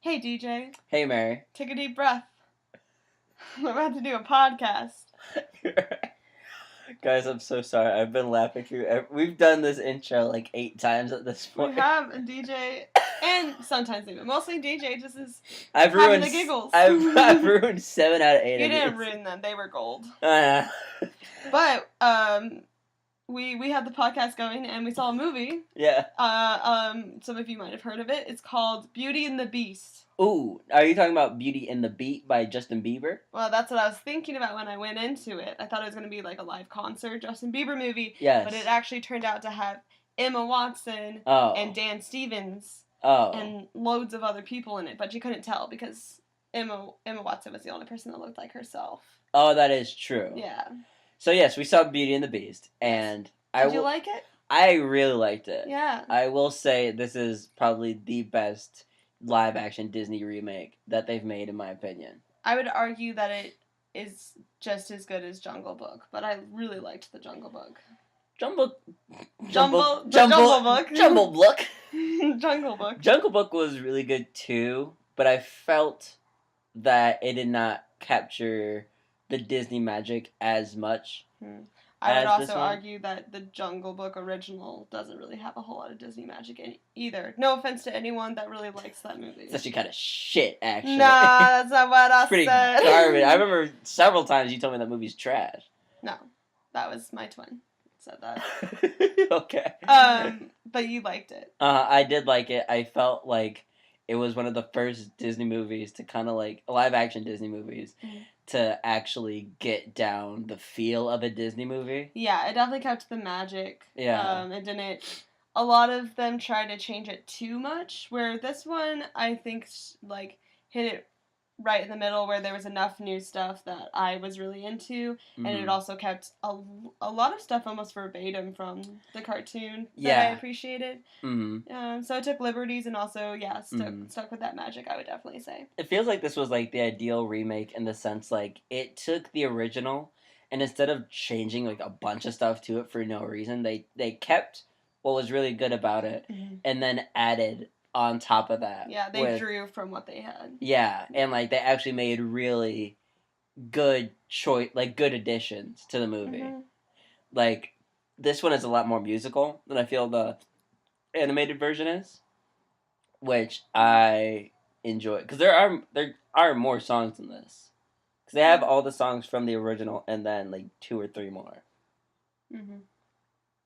Hey DJ, Hey, Mary. take a deep breath. I'm about to do a podcast. Guys, I'm so sorry. I've been laughing through. We've done this intro like 8 times at this We point. have a DJ, and sometimes even mostly DJ just is I've having ruined the giggles. I've ruined 7 out of 8 You of didn't these. ruin them; they were gold. Uh, But we had the podcast going, and we saw a movie. yeah. Some of you might have heard of it. It's called Beauty and the Beast. Ooh, are you talking about Beauty and the Beat by Justin Bieber? Well, that's what I was thinking about when I went into it. I thought it was going to be like a live concert Justin Bieber movie. Yes. But it actually turned out to have Emma Watson and Dan Stevens and loads of other people in it. But you couldn't tell because Emma Watson was the only person that looked like herself. Oh, that is true. Yeah. So yes, we saw Beauty and the Beast, and Did you like it? I really liked it. Yeah. I will say this is probably the best live-action Disney remake that they've made, in my opinion. I would argue that it is just as good as Jungle Book, but I really liked the Jungle Book. Jungle Book. Jungle Book. Jungle Book was really good too, but I felt that it did not capture the Disney magic as much. I would also argue that the Jungle Book original doesn't really have a whole lot of Disney magic in either. No offense to anyone that really likes that movie. It's actually kind of shit, actually. Nah, that's not what I pretty said. Garbage. I remember several times you told me that movie's trash. No, that was my twin said that. Okay. But you liked it. I did like it. I felt like it was one of the first Disney movies to kind of like live action Disney movies to actually get down the feel of a Disney movie. Yeah, it definitely kept the magic. Yeah. It didn't. A lot of them tried to change it too much, where this one I think like hit it right in the middle, where there was enough new stuff that I was really into, and it also kept a lot of stuff almost verbatim from the cartoon that I appreciated. So it took liberties and also stuck with that magic, I would definitely say. It feels like this was like the ideal remake in the sense like it took the original and instead of changing like a bunch of stuff to it for no reason, they kept what was really good about it and then added on top of that. Yeah, they drew from what they had. Yeah, and like they actually made really good good additions to the movie. Like this one is a lot more musical than I feel the animated version is, which I enjoy because there are more songs in this because they have all the songs from the original and then like 2 or 3 more.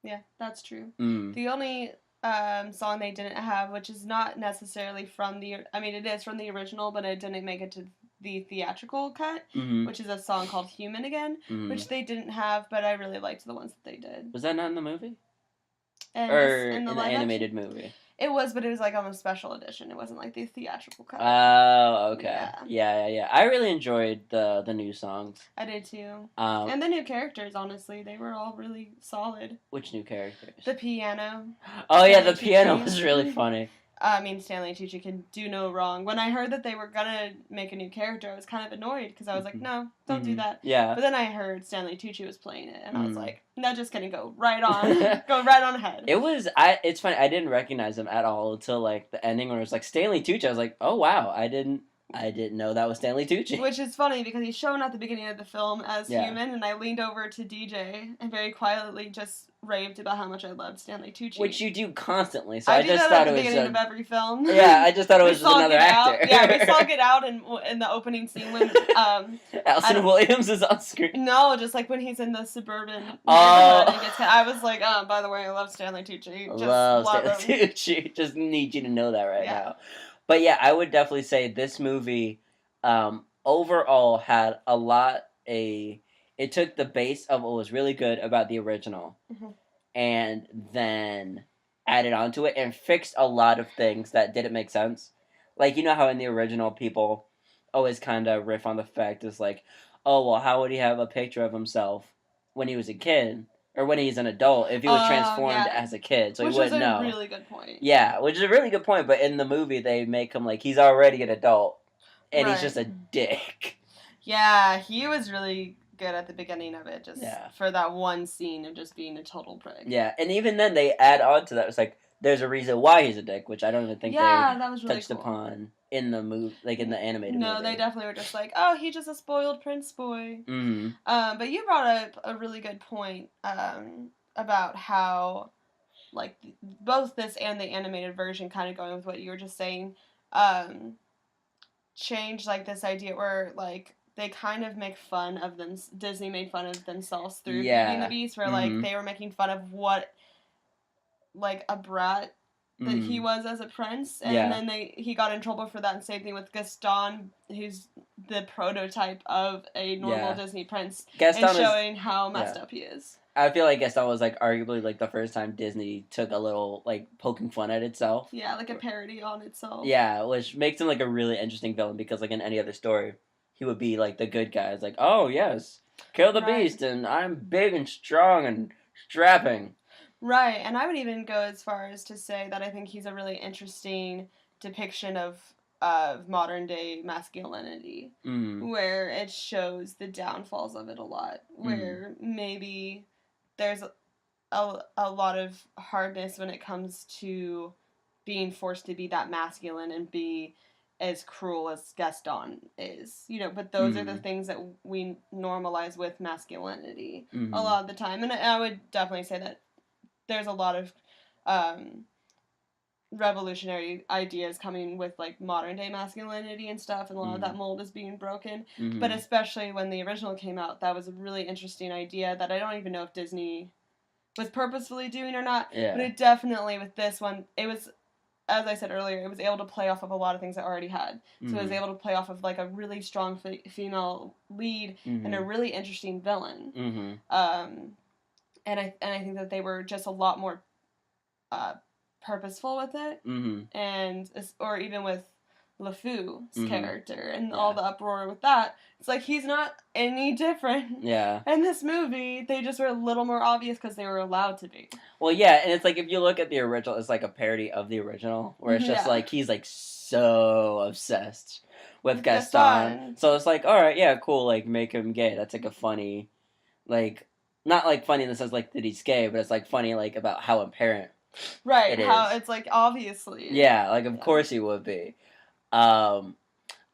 Yeah, that's true. The only song they didn't have, which is not necessarily from it is from the original, but it didn't make it to the theatrical cut, which is a song called Human Again, which they didn't have, but I really liked the ones that they did. Was that not in the movie? In the animated movie? It was, but it was like on a special edition. It wasn't like the theatrical cut. Oh, okay. Yeah. I really enjoyed the new songs. I did too. And the new characters, honestly, they were all really solid. Which new characters? The piano. Oh yeah, the piano was really funny. Stanley Tucci can do no wrong. When I heard that they were gonna make a new character, I was kind of annoyed because I was like, no, don't do that. Yeah. But then I heard Stanley Tucci was playing it, and I was like, no, just gonna go right on ahead. It's funny. I didn't recognize him at all until like the ending when it was like Stanley Tucci. I was like, oh wow, I didn't know that was Stanley Tucci. Which is funny because he's shown at the beginning of the film as human, and I leaned over to DJ and very quietly just raved about how much I loved Stanley Tucci. Which you do constantly, so I just thought it was at the beginning of every film. Yeah, I just thought it was just another actor. Yeah, we saw Get Out in the opening scene when Allison Williams is on screen. No, just like when he's in the suburban neighborhood and gets hit. I was like, by the way, I love Stanley Tucci. Love Stanley Tucci. Just need you to know that right now. But yeah, I would definitely say this movie overall had it took the base of what was really good about the original and then added onto it and fixed a lot of things that didn't make sense. Like, you know how in the original people always kind of riff on the fact is like, oh, well, how would he have a picture of himself when he was a kid? Or when he's an adult, if he was transformed as a kid, so he wouldn't know. Which is a really good point. Yeah, which is a really good point, but in the movie, they make him like, he's already an adult, and he's just a dick. Yeah, he was really good at the beginning of it, just for that one scene of just being a total prick. Yeah, and even then, they add on to that, it's like, there's a reason why he's a dick, which I don't even think they that was really touched upon in the movie, like in the animated movie. No, they definitely were just like, oh, he's just a spoiled prince boy. Mm-hmm. But you brought up a really good point about how, like, both this and the animated version, kind of going with what you were just saying, change, like, this idea where, like, they kind of make fun of them. Disney made fun of themselves through Beauty and the Beast, where, like, they were making fun of what, like, a brat that he was as a prince, and then he got in trouble for that. And same thing with Gaston, who's the prototype of a normal Disney prince, Gaston and showing how messed up he is. I feel like Gaston was like arguably like the first time Disney took a little like poking fun at itself. Yeah, like a parody on itself. Yeah, which makes him like a really interesting villain, because like in any other story, he would be like the good guy. It's like, oh yes, kill the beast, and I'm big and strong and strapping. Right, and I would even go as far as to say that I think he's a really interesting depiction of modern day masculinity, where it shows the downfalls of it a lot, where maybe there's a lot of hardness when it comes to being forced to be that masculine and be as cruel as Gaston is, but those are the things that we normalize with masculinity a lot of the time, and I would definitely say that there's a lot of revolutionary ideas coming with like modern day masculinity and stuff, and a lot of that mold is being broken. But especially when the original came out, that was a really interesting idea that I don't even know if Disney was purposefully doing or not. Yeah. But it definitely, with this one, it was, as I said earlier, it was able to play off of a lot of things it already had. So it was able to play off of like a really strong female lead and a really interesting villain. And I think that they were just a lot more purposeful with it, and or even with LeFou's character and all the uproar with that. It's like he's not any different. Yeah. In this movie, they just were a little more obvious because they were allowed to be. Well, yeah, and it's like if you look at the original, it's like a parody of the original, where it's just like he's like so obsessed with Gaston. So it's like, all right, yeah, cool, like make him gay. That's like a funny, like. Not, like, funny in the sense, like, that he's gay, but it's, like, funny, like, about how apparent how it's, like, obviously. Yeah, like, of course he would be. But,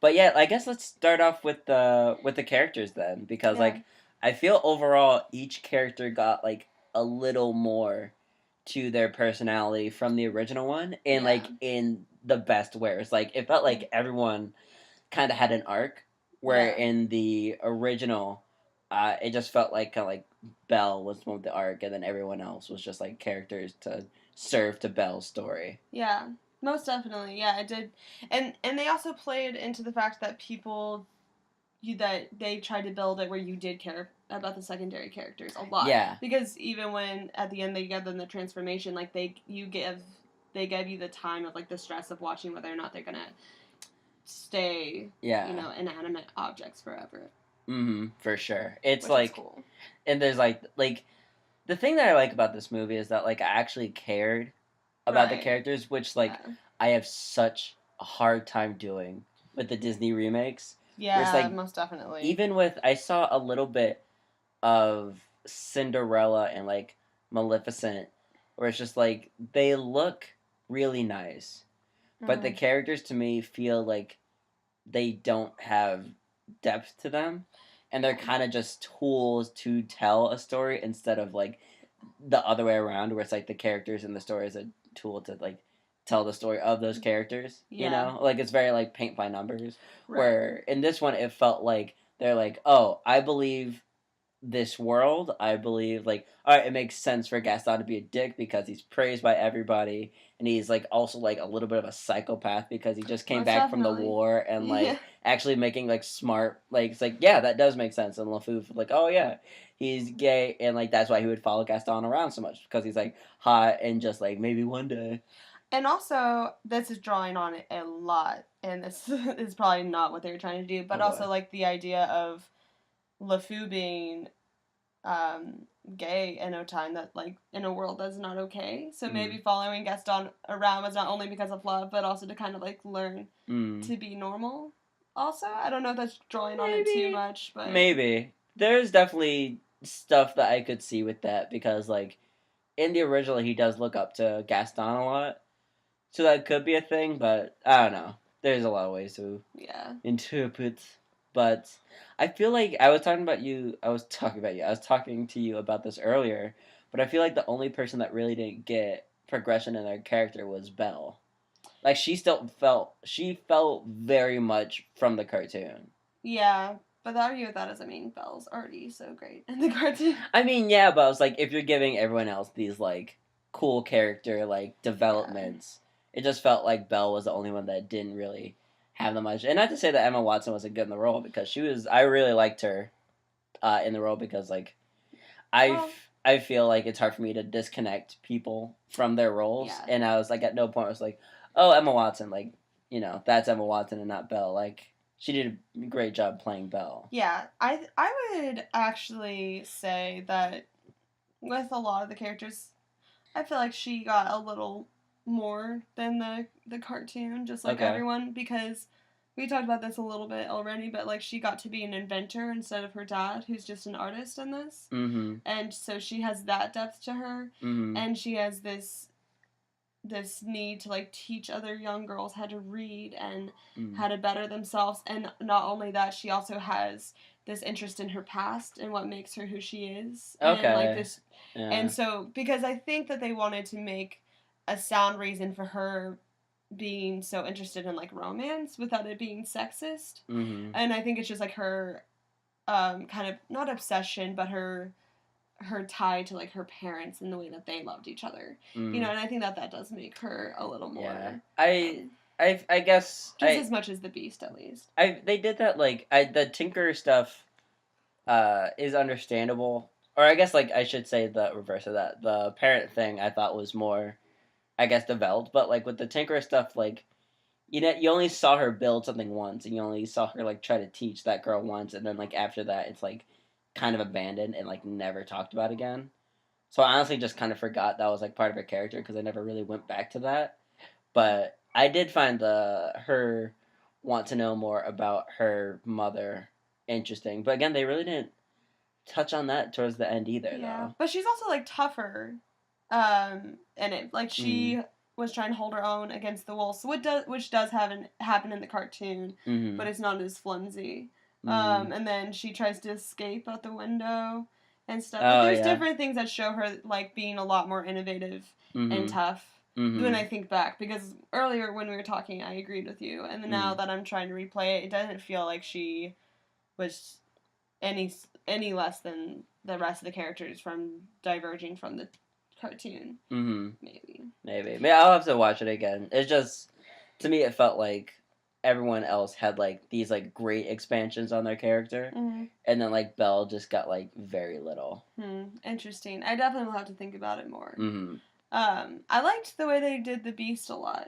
yeah, I guess let's start off with the characters, then. Because, like, I feel overall each character got, like, a little more to their personality from the original one. And, like, in the best ways. Like, it felt like everyone kind of had an arc. Where in the original, it just felt like, kind of, like, Belle was one of the arc, and then everyone else was just like characters to serve to Belle's story. Yeah, most definitely. Yeah, it did, and they also played into the fact that that they tried to build it where you did care about the secondary characters a lot. Yeah. Because even when at the end they give them the transformation, like they give you the time of like the stress of watching whether or not they're gonna stay, inanimate objects forever. For sure. It's which like, cool. And there's like the thing that I like about this movie is that like I actually cared about the characters, which like I have such a hard time doing with the Disney remakes. Yeah, it's like, most definitely. Even with, I saw a little bit of Cinderella and like Maleficent, where it's just like they look really nice, but the characters to me feel like they don't have depth to them, and they're kind of just tools to tell a story instead of like the other way around, where it's like the characters in the story is a tool to like tell the story of those characters. You know, like it's very like paint by numbers. Right. Where in this one it felt like they're like, oh, I believe this world. I believe like, all right, it makes sense for Gaston to be a dick because he's praised by everybody, and he's like also like a little bit of a psychopath because he just came back from the war and like actually making like smart, like it's like, yeah, that does make sense. And LeFou like, oh yeah, he's gay, and like that's why he would follow Gaston around so much, because he's like hot and just like maybe one day. And also, this is drawing on it a lot, and this is probably not what they were trying to do, but also like the idea of LeFou being gay in a time that, like, in a world that's not okay. So maybe following Gaston around was not only because of love, but also to kind of, like, learn to be normal. Also, I don't know if that's drawing on it too much, but... Maybe. There's definitely stuff that I could see with that, because, like, in the original, he does look up to Gaston a lot. So that could be a thing, but I don't know. there's a lot of ways to Yeah. interpret, but I feel like I was talking about you. I was talking to you about this earlier, but I feel like the only person that really didn't get progression in their character was Belle. Like she felt very much from the cartoon. Yeah. But the argument with that doesn't mean Belle's already so great in the cartoon. I mean, yeah, but I was like, if you're giving everyone else these like cool character like Yeah. developments, it just felt like Belle was the only one that didn't really have that much. And not to say that Emma Watson wasn't good in the role because she was. I really liked her in the role because like I Well, I feel like it's hard for me to disconnect people from their roles, yeah. and I was like at no point I was like, oh, Emma Watson, like that's Emma Watson and not Belle. Like she did a great job playing Belle. Yeah. I would actually say that with a lot of the characters, I feel like she got a little more than the cartoon, just like Okay. everyone, because we talked about this a little bit already, but like she got to be an inventor instead of her dad, who's just an artist in this. Mm-hmm. And so she has that depth to her, Mm-hmm. and she has this need to like teach other young girls how to read and Mm-hmm. how to better themselves. And not only that, she also has this interest in her past and what makes her who she is, and like Okay. this. Yeah. And so because I think that they wanted to make a sound reason for her being so interested in like romance without it being sexist. Mm-hmm. And I think it's just like her kind of not obsession, but her tie to like her parents and the way that they loved each other. Mm-hmm. And I think that does make her a little more. Yeah. I guess just as much as the Beast, at least. They did that like the Tinker stuff is understandable, or I guess like I should say the reverse of that. The parent thing I thought was more, I guess, developed, but like with the Tinker stuff, like you only saw her build something once, and you only saw her like try to teach that girl once, and then like after that, it's like kind of abandoned and like never talked about again. So I honestly just kind of forgot that was like part of her character because I never really went back to that. But I did find the her want to know more about her mother interesting. But again, they really didn't touch on that towards the end either, though. But she's also like tougher, in it. Like she was trying to hold her own against the wolves, which does happen in the cartoon, Mm-hmm. but it's not as flimsy. Mm-hmm. And then she tries to escape out the window and stuff. Oh, But there's yeah. different things that show her like being a lot more innovative Mm-hmm. and tough. Mm-hmm. When I think back, because earlier when we were talking, I agreed with you, and now that I'm trying to replay it, it doesn't feel like she was any less than the rest of the characters from diverging from the cartoon. Mm-hmm. Maybe I'll have to watch it again. It's just, to me, it felt like everyone else had like these like great expansions on their character, Mm-hmm. and then like Belle just got like very little. Interesting. I definitely will have to think about it more. Mm-hmm. I liked the way they did the Beast a lot.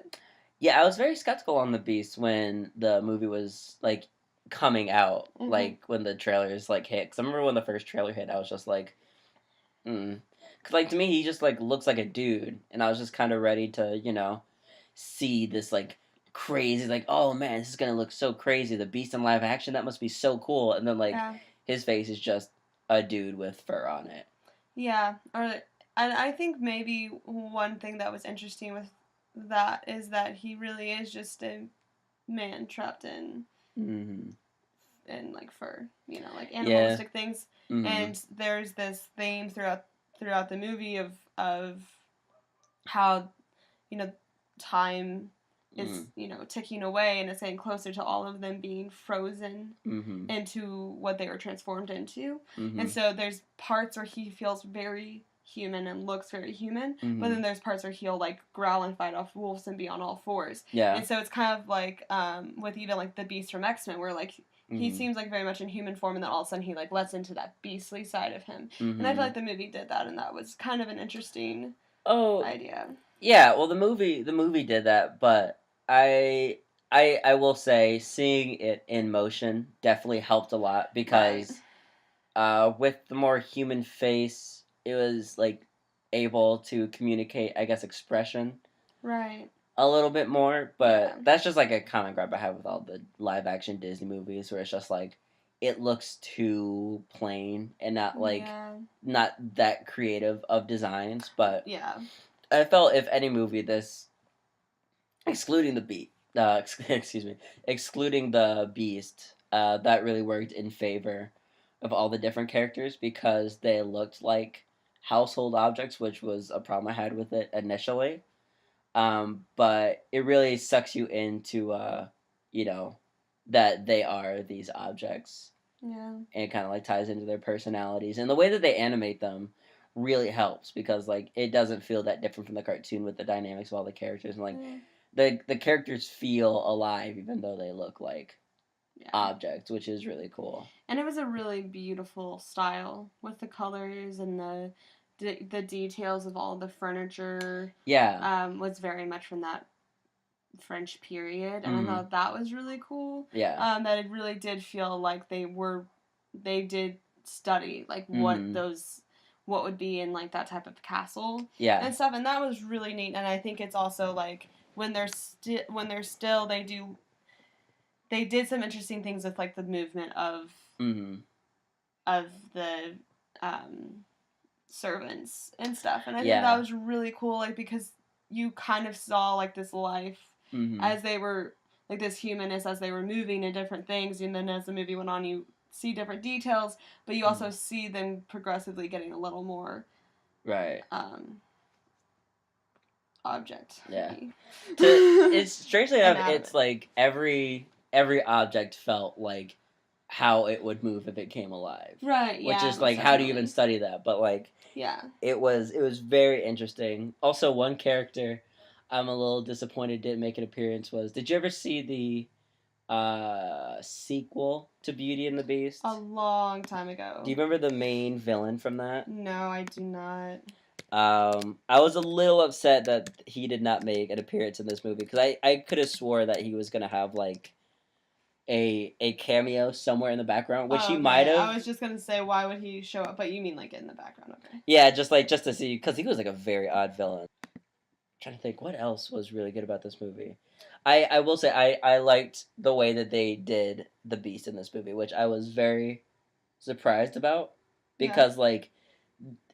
Yeah, I was very skeptical on the Beast when the movie was like coming out, like when the trailers like hit. Cause I remember when the first trailer hit, I was just like, cause like to me he just like looks like a dude, and I was just kind of ready to see this like crazy like, oh man, this is gonna look so crazy. The Beast in live action, that must be so cool. And then like his face is just a dude with fur on it. Yeah, I think maybe one thing that was interesting with that is that he really is just a man trapped in like fur, like animalistic things. Mm-hmm. And there's this theme throughout the movie of how time is ticking away, and it's getting closer to all of them being frozen into what they were transformed into. And so there's parts where he feels very human and looks very human, but then there's parts where he'll like growl and fight off wolves and be on all fours. And so it's kind of like with even like the Beast from X-Men, where like he seems like very much in human form, and then all of a sudden he like lets into that beastly side of him. And I feel like the movie did that, and that was kind of an interesting idea. Yeah, well the movie did that, but I will say seeing it in motion definitely helped a lot because with the more human face, it was like able to communicate, I guess, expression a little bit more. But that's just like a common gripe I have with all the live action Disney movies, where it's just like it looks too plain and not like not that creative of designs. But I felt if any movie this, excluding the excuse me, excluding the Beast, that really worked in favor of all the different characters because they looked like household objects, which was a problem I had with it initially. But it really sucks you into, you know, that they are these objects, Yeah. and it kind of like ties into their personalities, and the way that they animate them really helps because like it doesn't feel that different from the cartoon with the dynamics of all the characters, and like Mm. the characters feel alive even though they look like Yeah. objects, which is really cool. And it was a really beautiful style with the colors and the details of all the furniture. Yeah. Was very much from that French period, and I Mhm. thought that was really cool. Yeah. That it really did feel like they did study like Mhm. what would be in like that type of castle Yeah. and stuff, and that was really neat. And I think it's also like when they're still they did some interesting things with like the movement Mhm. of the um, servants and stuff, and I think that Yeah. was really cool, like because you kind of saw like this life Mhm. as they were like this humanness as they were moving and different things, and then as the movie went on, you see different details, but you also Mhm. see them progressively getting a little more Right. object. Yeah. It's strangely enough, it's Inanimate. like every object felt like how it would move if it came alive. Right. Which Yeah. is Most like how do you even definitely. study that? But like Yeah. it was very interesting. Also, one character I'm a little disappointed didn't make an appearance was, did you ever see the sequel to Beauty and the Beast? A long time ago. Do you remember the main villain from that? No, I do not. I was a little upset that he did not make an appearance in this movie because I could have swore that he was gonna have like a cameo somewhere in the background, which he Okay. might have. I was just gonna say, why would he show up? But you mean like in the background? Okay. Yeah, just to see, because he was like a very odd villain. I'm trying to think what else was really good about this movie. I will say I liked the way that they did the Beast in this movie, which I was very surprised about Yeah. because like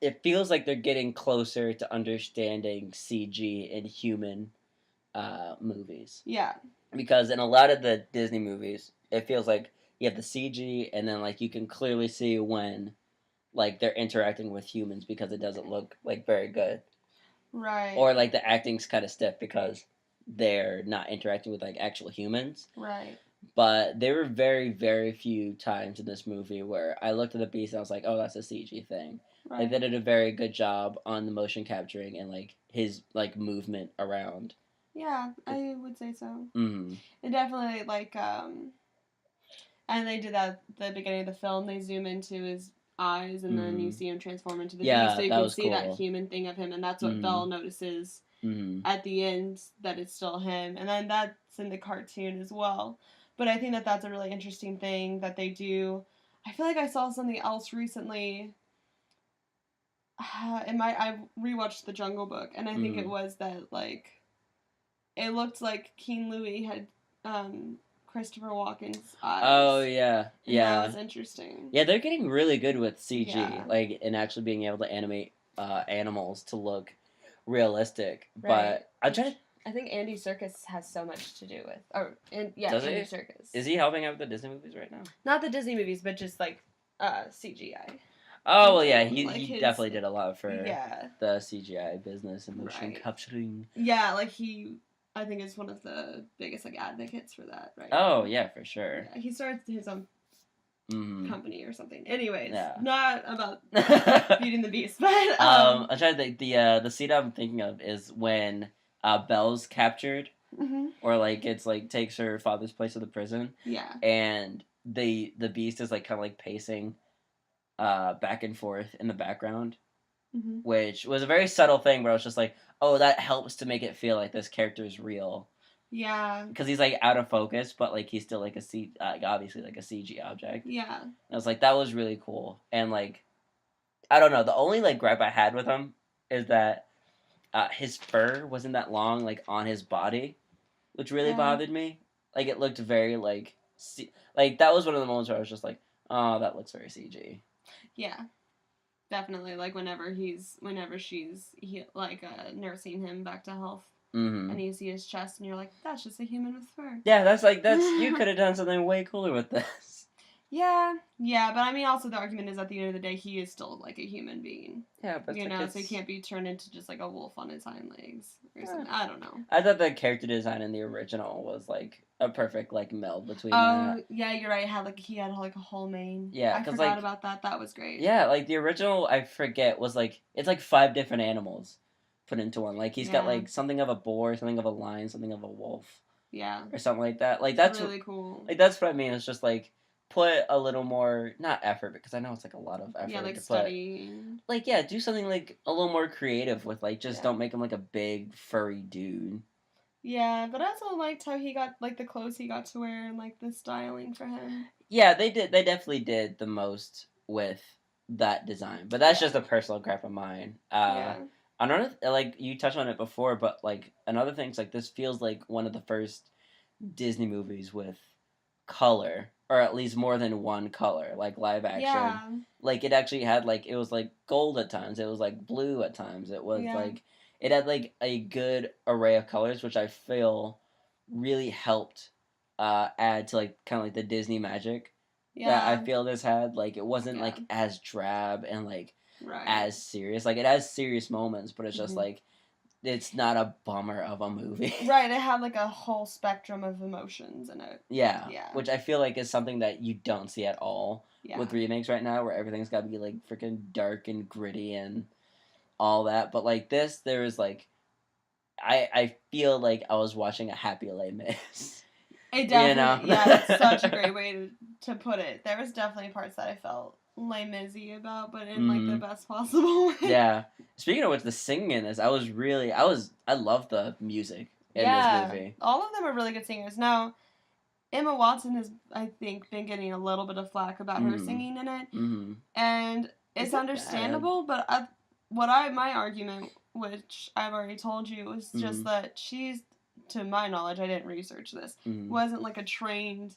it feels like they're getting closer to understanding CG in human movies. Yeah. Because in a lot of the Disney movies, it feels like you have the CG, and then like you can clearly see when like they're interacting with humans because it doesn't look like very good, Right. or like the acting's kind of stiff because they're not interacting with like actual humans. Right. But there were very, very few times in this movie where I looked at the Beast and I was like, "Oh, that's a CG thing." Right. Like they did a very good job on the motion capturing and like his like movement around. Yeah, I would say so. Mm-hmm. It definitely like and they did that at the beginning of the film. They zoom into his eyes, and then you see him transform into the beast, so you that can was see that cool. human thing of him, and that's what Mhm. Belle notices Mm-hmm. at the end, that it's still him, and then that's in the cartoon as well. But I think that that's a really interesting thing that they do. I feel like I saw something else recently. I rewatched The Jungle Book, and I think it was that like it looked like King Louis had Christopher Walken's eyes. Oh yeah, And yeah. that was interesting. Yeah, they're getting really good with CG, Yeah. like and actually being able to animate animals to look realistic. Right. But I'm trying to. I think Andy Serkis has so much to do with, Andy Does he? Serkis. Is he helping out with the Disney movies right now? Not the Disney movies, but just like CGI. Oh well, yeah, Like he his- definitely did a lot for Yeah. the CGI business and motion Right. capturing. Yeah, like I think is one of the biggest like advocates for that, right? Oh yeah, for sure. Yeah, he started his own Mm-hmm. company or something. Anyways, Yeah. not about Beauty and the Beast, but I'm trying to think. The scene I'm thinking of is when Belle's captured, mhm. or like it's like takes her father's place in the prison, Yeah. and the Beast is like kind of like pacing back and forth in the background, Mhm. which was a very subtle thing where I was just like, oh, that helps to make it feel like this character is real. Yeah. Because he's like out of focus, but like he's still like obviously like a CG object. Yeah. And I was like, that was really cool. And like, I don't know, the only like gripe I had with him is that his fur wasn't that long like on his body, which really Yeah. bothered me. Like it looked very like like that was one of the moments where I was just like, oh, that looks very CG. Yeah. Definitely. Like whenever she's nursing him back to health. Mm-hmm. and you see his chest, and you're like, that's just a human with fur. Yeah, that's you could have done something way cooler with this. Yeah, but I mean, also the argument is at the end of the day, he is still like a human being. Yeah, but so he can't be turned into just like a wolf on his hind legs or something. I don't know. I thought the character design in the original was like a perfect like meld between that. Yeah, you're right. He had like a whole mane. Yeah, I forgot about that. That was great. Yeah, like the original, I forget was like it's like 5 different animals put into one. Like he's got like something of a boar, something of a lion, something of a wolf. Yeah. Or something like that. Like that's really cool. Like that's what I mean. It's just like put a little more not effort because I know it's like a lot of effort. Yeah, like to studying. Like do something like a little more creative with like just don't make him like a big furry dude. Yeah, but I also liked how he got like the clothes he got to wear and like the styling for him. Yeah, they did. They definitely did the most with that design, but that's just a personal gripe of mine. Another like you touched on it before, but like another thing's like this feels like one of the first Disney movies with color, or at least more than one color, like live action. Yeah. Like it actually had like it was like gold at times, it was like blue at times, it was like it had like a good array of colors, which I feel really helped add to like kind of like the Disney magic that I feel this had. Like it wasn't like as drab and like as serious. Like it has serious moments, but it's just like it's not a bummer of a movie. Right, it had like a whole spectrum of emotions in it. Yeah. Which I feel like is something that you don't see at all with remakes right now, where everything's got to be like freaking dark and gritty and all that. But like this, there is like I feel like I was watching a Happy Les Mis. It definitely, that's such a great way to put it. There was definitely parts that I felt Les Mis-y about, but in like the best possible way. Yeah. Speaking of which, the singing in this, I love the music in this movie. All of them are really good singers. Now, Emma Watson has, I think, been getting a little bit of flack about her singing in it, and it's understandable. But my argument, which I've already told you, was just that she's, to my knowledge, I didn't research this, wasn't like a trained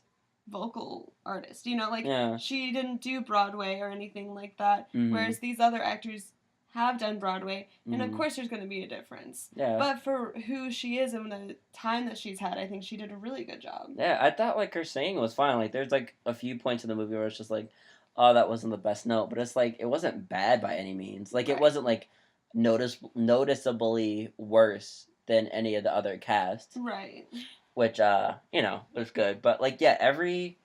vocal artist. She didn't do Broadway or anything like that, whereas these other actors have done Broadway, and of course there's going to be a difference. Yeah. But for who she is and the time that she's had, I think she did a really good job. Yeah, I thought like her singing was fine. Like there's like a few points in the movie where it's just like, oh, that wasn't the best note, but it's like it wasn't bad by any means. Like it wasn't like noticeably worse than any of the other cast. Right. Which was good. But like every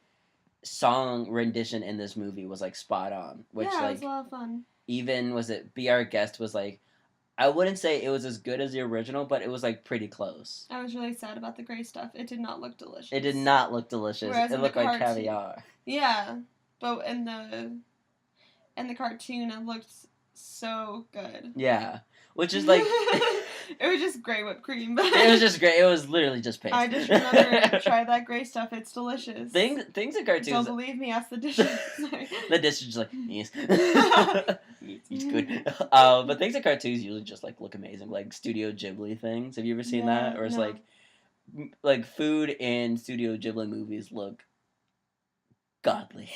song rendition in this movie was like spot on. Which it was a lot of fun. Even was it Be Our Guest was like, I wouldn't say it was as good as the original, but it was like pretty close. I was really sad about the gray stuff. It did not look delicious. It did not look delicious. Whereas it looked like caviar. Yeah, but in the cartoon it looked so good. Yeah, which is like it was just gray whipped cream. But it was just great. It was literally just paste. I just remember try that gray stuff. It's delicious. Things in cartoons. Don't believe me? Ask the dishes. The dish is just like yes, it's good. But things in cartoons usually just like look amazing. Like Studio Ghibli things. Have you ever seen that? Or it's like food in Studio Ghibli movies look godly.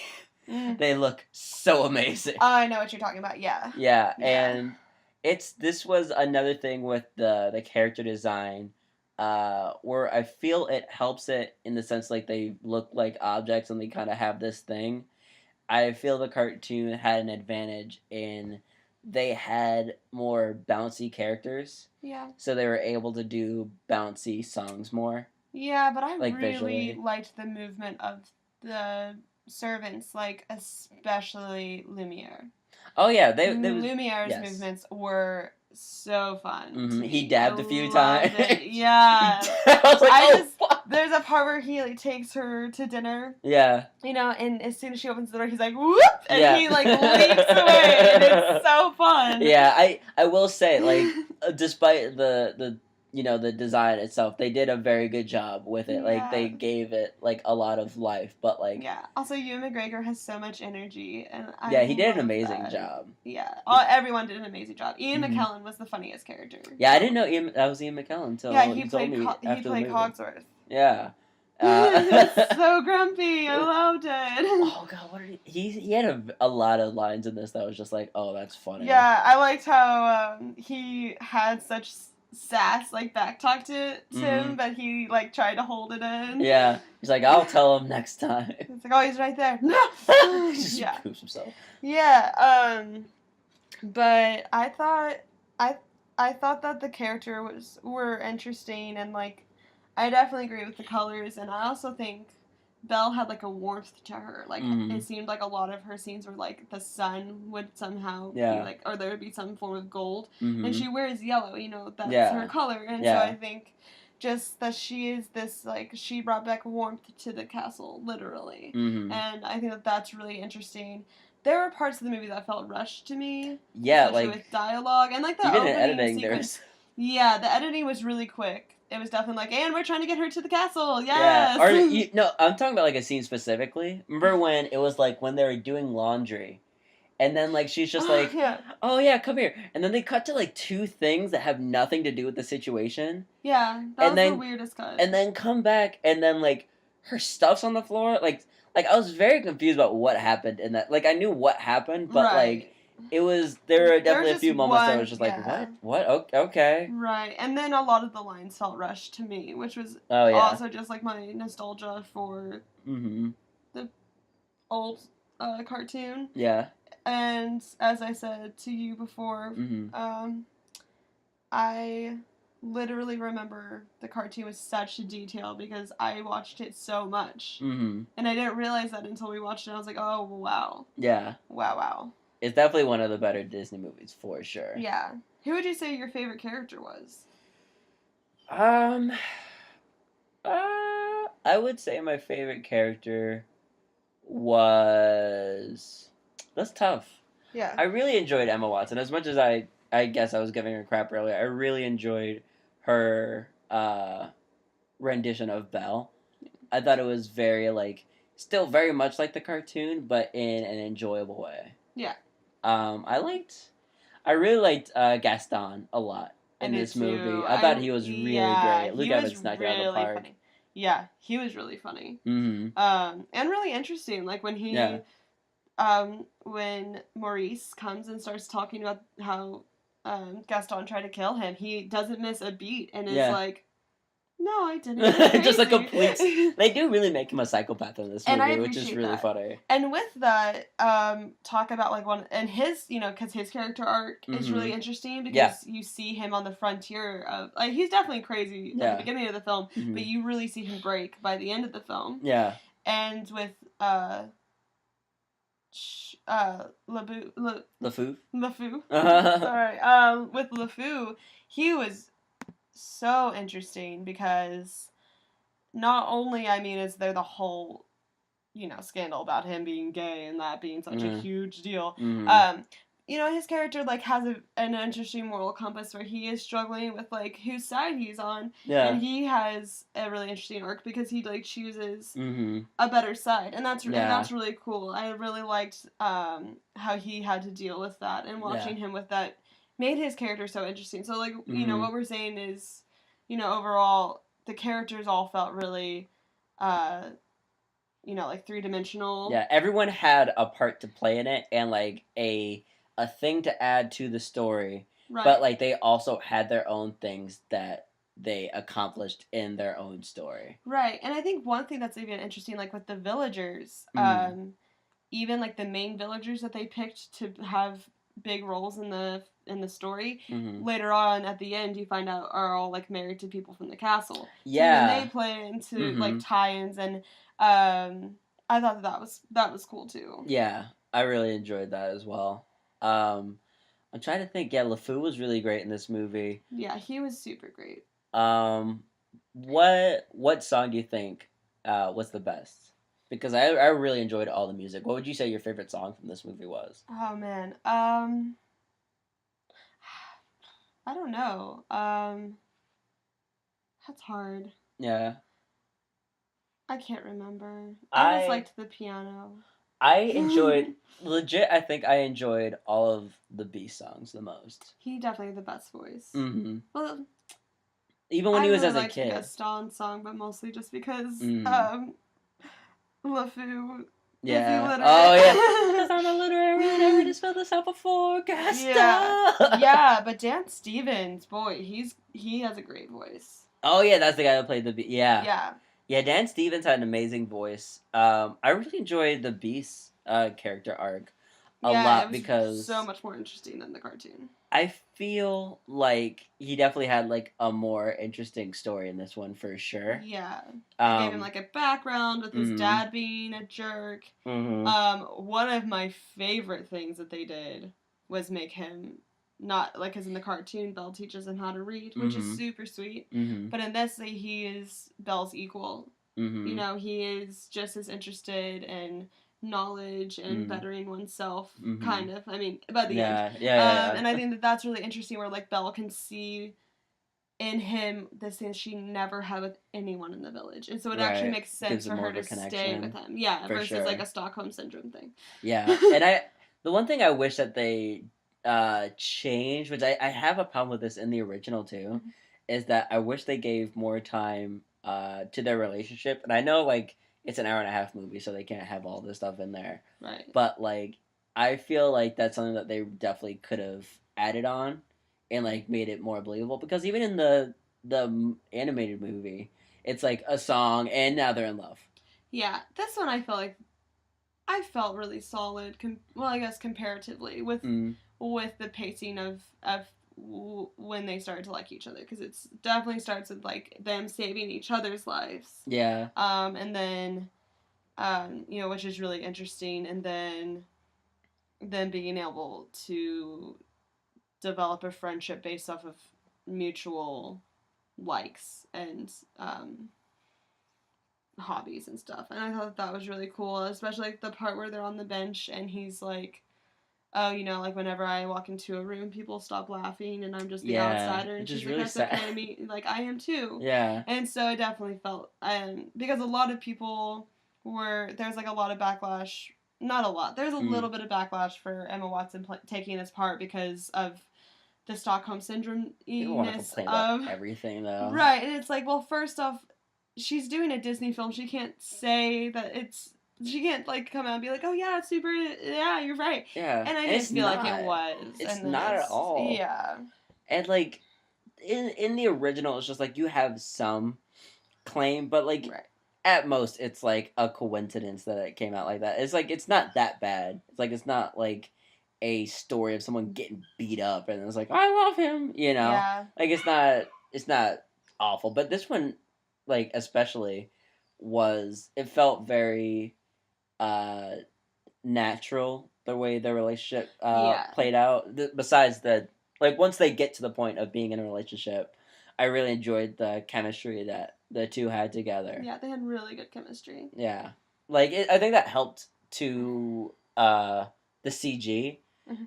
They look so amazing. I know what you're talking about. Yeah. Yeah, and this was another thing with the character design, where I feel it helps it in the sense like they look like objects and they kind of have this thing. I feel the cartoon had an advantage in they had more bouncy characters. Yeah. So they were able to do bouncy songs more. Yeah, but I really liked the movement of the servants, like especially Lumiere. Oh yeah, Lumiere's movements were so fun. He dabbed a few times. Yeah. I was like, fuck. There's a part where he like takes her to dinner. Yeah. And as soon as she opens the door, he's like, whoop, and he like leaps away, and it's so fun. Yeah, I will say, like, despite the the design itself, they did a very good job with it. Yeah. Like, they gave it, like, a lot of life, but, like... Yeah. Also, Ewan McGregor has so much energy, and he did an amazing job. Yeah. Everyone did an amazing job. Ian McKellen was the funniest character. Yeah, I didn't know that was Ian McKellen until he played Cogsworth. Yeah. So grumpy. I loved it. Oh, God, what did he had a lot of lines in this that was just like, oh, that's funny. Yeah, I liked how he had such... sass, like backtalked it to him, but he like tried to hold it in. Yeah, he's like, I'll tell him next time. It's like, oh, he's right there. No. He just poops himself. Yeah. But I thought that the character were interesting, and like I definitely agree with the colors, and I also think Belle had like a warmth to her. Like it seemed like a lot of her scenes were like the sun would somehow be like, or there would be some form of gold, and she wears yellow. You know, that's her color, and so I think just that she is this like she brought back warmth to the castle, literally, and I think that that's really interesting. There were parts of the movie that felt rushed to me. Yeah, especially like with dialogue and like the even opening in editing, sequence. Yeah, the editing was really quick. It was definitely like, and we're trying to get her to the castle. Yes. Yeah. Or no, I'm talking about like a scene specifically. Remember when it was like when they were doing laundry, and then like she's just like, oh yeah, come here, and then they cut to like two things that have nothing to do with the situation. Yeah, that was the weirdest cut. And then come back, and then like her stuff's on the floor, like I was very confused about what happened in that. Like I knew what happened, but like it was there were definitely a few moments that I was just like, what? Okay. Right, and then a lot of the lines felt rushed to me, which was also just like my nostalgia for the old cartoon. Yeah. And as I said to you before, I literally remember the cartoon with such detail because I watched it so much. And I didn't realize that until we watched it. I was like, oh, wow. Yeah. Wow. It's definitely one of the better Disney movies, for sure. Yeah. Who would you say your favorite character was? I would say my favorite character was... That's tough. Yeah. I really enjoyed Emma Watson. As much as I guess I was giving her crap earlier, I really enjoyed her rendition of Belle. I thought it was very, like, still very much like the cartoon, but in an enjoyable way. Yeah. I really liked Gaston a lot in this movie. I thought he was really great. Luke Evans knocked it out of the park. Funny. Yeah, he was really funny. And really interesting. Like when he... when Maurice comes and starts talking about how Gaston tried to kill him, he doesn't miss a beat and is like, no, I didn't. Just a complete... They do really make him a psychopath in this movie, which is really funny. And with that, talk about like one... And his, because his character arc is really interesting because you see him on the frontier of... Like, he's definitely crazy at the beginning of the film, but you really see him break by the end of the film. Yeah. And with... LeFou. Sorry. With LeFou, he was so interesting because not only, is there the whole, scandal about him being gay and that being such a huge deal. His character like has an interesting moral compass where he is struggling with like whose side he's on. Yeah. And he has a really interesting arc because he like chooses a better side, and that's really cool. I really liked how he had to deal with that, and watching him with that made his character so interesting. So like what we're saying is, overall the characters all felt really like three-dimensional. Yeah, everyone had a part to play in it and like a thing to add to the story. Right. But like they also had their own things that they accomplished in their own story. Right. And I think one thing that's even interesting, like with the villagers, even like the main villagers that they picked to have big roles in the story, later on at the end you find out are all like married to people from the castle. Yeah. So they play into like tie-ins, and I thought that was cool too. Yeah. I really enjoyed that as well. I'm trying to think. Yeah, LeFou was really great in this movie. Yeah, he was super great. What song do you think was the best? Because I really enjoyed all the music. What would you say your favorite song from this movie was? Oh man, I don't know. That's hard. Yeah. I can't remember. I just liked the piano. I enjoyed, legit, I think I enjoyed all of the Beast songs the most. He definitely had the best voice. Well, even when he was as a kid. I liked the Gaston song, but mostly just because LeFou. Yeah. Oh, yeah. on the literary route. I heard you spell this out before. Yeah, yeah, but Dan Stevens, boy, he has a great voice. Oh yeah, that's the guy that played the Beast. Yeah. Yeah. Yeah, Dan Stevens had an amazing voice. I really enjoyed the Beast character arc a Yeah, it lot was because so much more interesting than the cartoon. I feel like he definitely had like a more interesting story in this one for sure. Yeah, they gave him like a background with his mhm. dad being a jerk. One of my favorite things that they did was make him not like, because in the cartoon Belle teaches him how to read, which is super sweet. But in this, he is Belle's equal. You know, he is just as interested in knowledge and bettering oneself, kind of. I mean, by the end. Yeah. And I think that that's really interesting, where like Belle can see in him this thing she never had with anyone in the village, and so it actually makes sense for her to stay with him. Yeah, versus like a Stockholm syndrome thing. Yeah, and the one thing I wish that they changed, which I have a problem with this in the original too, is that I wish they gave more time to their relationship. And I know like it's an hour and a half movie, so they can't have all this stuff in there. Right. But like I feel like that's something that they definitely could have added on and like made it more believable, because even in the animated movie, it's like a song and now they're in love. Yeah, this one I felt really solid. Well, I guess comparatively with the pacing of when they started to like each other, because it definitely starts with like them saving each other's lives. Yeah. And then, you know, which is really interesting, and then them being able to develop a friendship based off of mutual likes and hobbies and stuff. And I thought that was really cool, especially like the part where they're on the bench and he's like, oh, you know, like whenever I walk into a room, people stop laughing and I'm just the outsider, and she's really like, that's okay to me, like I am too. Yeah. And so I definitely felt, because a lot of people there's like a lot of backlash. Not a lot. There's a little bit of backlash for Emma Watson taking this part because of the Stockholm syndrome-ness of everything, though. Right, and it's like, well, first off, she's doing a Disney film. She can't say that she can't like come out and be like, oh yeah, it's super. Yeah, you're right. Yeah, and I didn't feel like it was. It's not at all. Yeah, and like in the original, it's just like you have some claim, but like. Right. At most, it's like a coincidence that it came out like that. It's like it's not that bad. It's like it's not like a story of someone getting beat up and it's like I love him, you know. Yeah. Like it's not awful, but this one, like especially, it felt very natural the way the relationship played out. Besides the like once they get to the point of being in a relationship, I really enjoyed the chemistry that the two had together. Yeah, they had really good chemistry. Yeah. Like, I think that helped to the CG,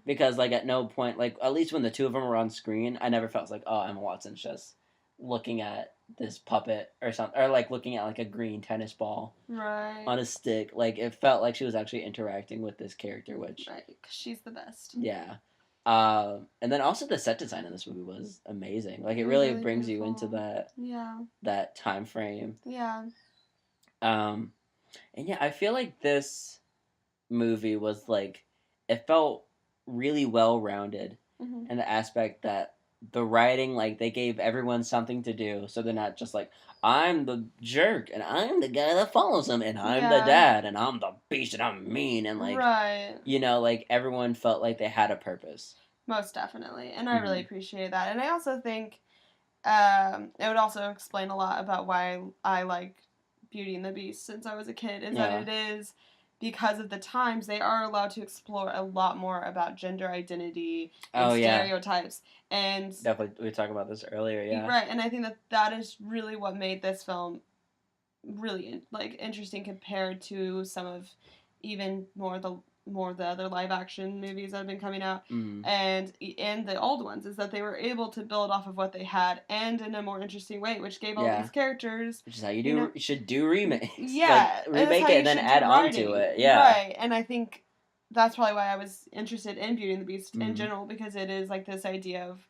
because, like, at no point, like, at least when the two of them were on screen, I never felt like, oh, Emma Watson's just looking at this puppet or something, or, like, looking at, like, a green tennis ball on a stick. Like, it felt like she was actually interacting with this character, which... Right, because she's the best. Yeah. And then also the set design in this movie was amazing. Like it really brings you into that time frame. Yeah. And yeah, I feel like this movie was like it felt really well rounded in the aspect that the writing, like they gave everyone something to do, so they're not just like I'm the jerk and I'm the guy that follows him and I'm the dad and I'm the beast and I'm mean and like you know, like everyone felt like they had a purpose. Most definitely, and I really appreciate that. And I also think it would also explain a lot about why I like Beauty and the Beast since I was a kid, is that it is because of the times they are allowed to explore a lot more about gender identity and stereotypes. And definitely, we talked about this earlier, right. And I think that is really what made this film really like interesting compared to some of even more the other live action movies that have been coming out, and the old ones, is that they were able to build off of what they had and in a more interesting way, which gave all these characters, which is how you should do remakes. Yeah, like, remake it and then add on to it. Yeah, right. And I think that's probably why I was interested in Beauty and the Beast in general, because it is like this idea of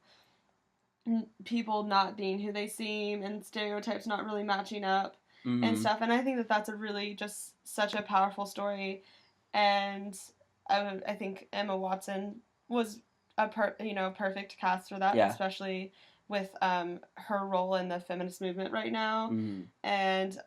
people not being who they seem and stereotypes not really matching up and stuff. And I think that that's a really just such a powerful story. And I think Emma Watson was a perfect cast for that, Yeah. especially with her role in the feminist movement right now. Mm. And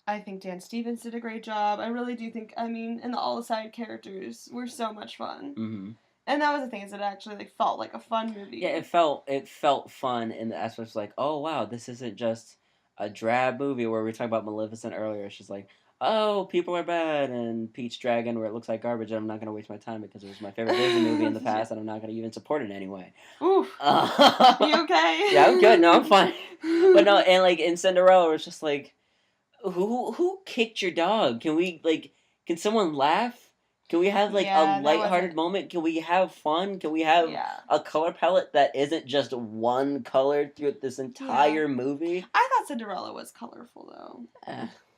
I think Dan Stevens did a great job. I really do think, and all the side characters were so much fun. Mm-hmm. And that was the thing, is it actually felt like a fun movie. Yeah, it felt fun in the aspect of like, oh wow, this isn't just a drab movie where we were talking about Maleficent earlier. It's just like, oh, people are bad, and Pete's Dragon where it looks like garbage, and I'm not gonna waste my time because it was my favorite Disney movie in the past, and I'm not gonna even support it anyway. Oof. You okay? Yeah, I'm good. No, I'm fine. But no, and like in Cinderella, it's just like, who kicked your dog? Can someone laugh? Can we have a lighthearted moment? Can we have fun? Can we have a color palette that isn't just one color through this entire movie? I thought Cinderella was colorful though.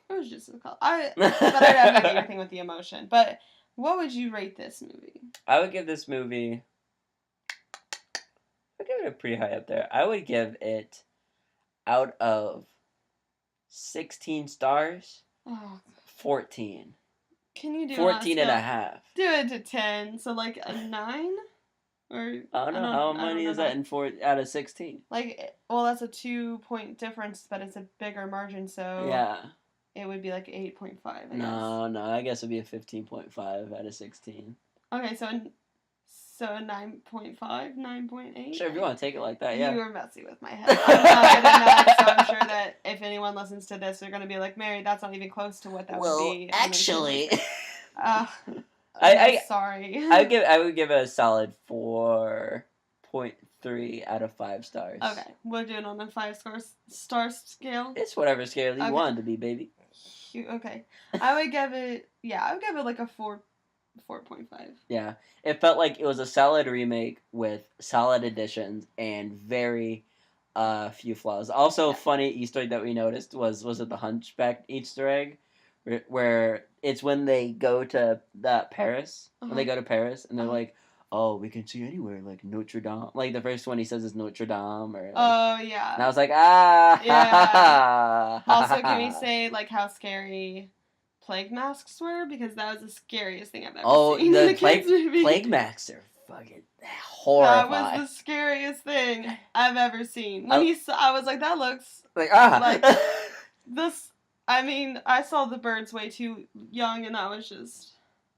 It was just a color. But I don't have anything with the emotion. But what would you rate this movie? I would give this movie. I'd give it a pretty high up there. I would give it, out of 16 stars, 14. Can you do 14 and a half. Do it to 10. So like a 9? Or I don't know. How many is that in 4 out of 16? That's a 2-point difference, but it's a bigger margin, so yeah. It would be like 8.5, I guess. No, I guess it'd be a 15.5 out of 16. Okay, so a 9.5, 9.8? Sure, if you want to take it like that, yeah. You were messy with my head. I'm not, so I'm sure that if anyone listens to this, they're going to be like, Mary, that's not even close to what that would be. Well, actually... I'm sorry. I would give it a solid 4.3 out of 5 stars. Okay, we'll do it on a 5-star scale. It's whatever scale you want it to be, baby. Okay, I would give it like a 4.5. Yeah, it felt like it was a solid remake with solid additions and very few flaws. Also, funny Easter egg that we noticed was it the Hunchback Easter egg, where it's when they go to Paris, when they go to Paris, and they're like, oh, we can see anywhere, like Notre Dame. Like, the first one he says is Notre Dame. Or, oh, yeah. And I was like, Yeah. Also, can we say, like, how scary plague masks were? Because that was the scariest thing I've ever seen in a kids movie. Plague masks are fucking horrifying. That was the scariest thing I've ever seen. When I was like, that looks... Like, this... I saw the birds way too young, and that was just...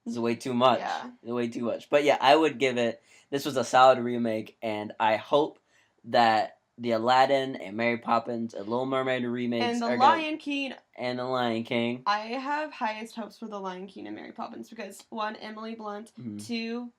This is way too much. Yeah. Way too much. But yeah, I would give it... This was a solid remake, and I hope that the Aladdin and Mary Poppins and Little Mermaid remakes and the Lion King. And the Lion King. I have highest hopes for the Lion King and Mary Poppins because, 1, Emily Blunt, 2,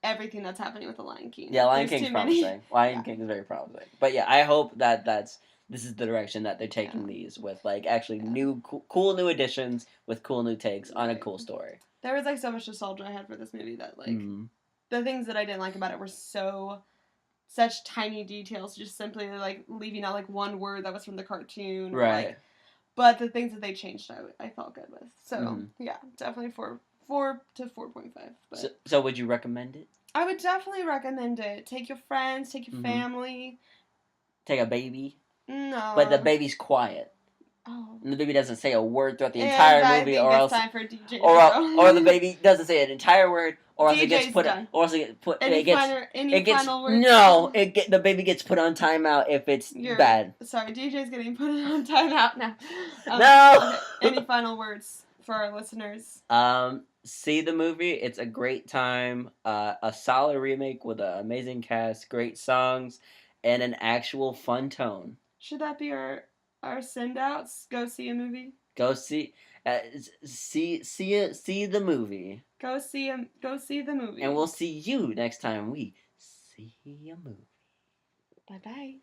everything that's happening with the Lion King. Yeah, Lion King's promising. Lion King is very promising. But yeah, I hope that this is the direction that they're taking these with, like, actually new, cool new additions with cool new takes on a cool story. There was, like, so much nostalgia I had for this movie that, like, the things that I didn't like about it were such tiny details, just simply, like, leaving out, like, one word that was from the cartoon. Right. Like, but the things that they changed, I felt good with. So, yeah, definitely 4 to 4.5. So would you recommend it? I would definitely recommend it. Take your friends, take your family. Take a baby. No. But the baby's quiet. Oh. And the baby doesn't say a word throughout the entire movie, or else time for DJ or the baby doesn't say an entire word, or else it gets put. Done. Or else it gets put. Any final words? No, the baby gets put on timeout if it's bad. Sorry, DJ's getting put on timeout now. No. Okay. Any final words for our listeners? See the movie. It's a great time. A solid remake with an amazing cast, great songs, and an actual fun tone. Should that be our send-outs? Go see a movie. Go see the movie. Go see the movie. And we'll see you next time we see a movie. Bye-bye.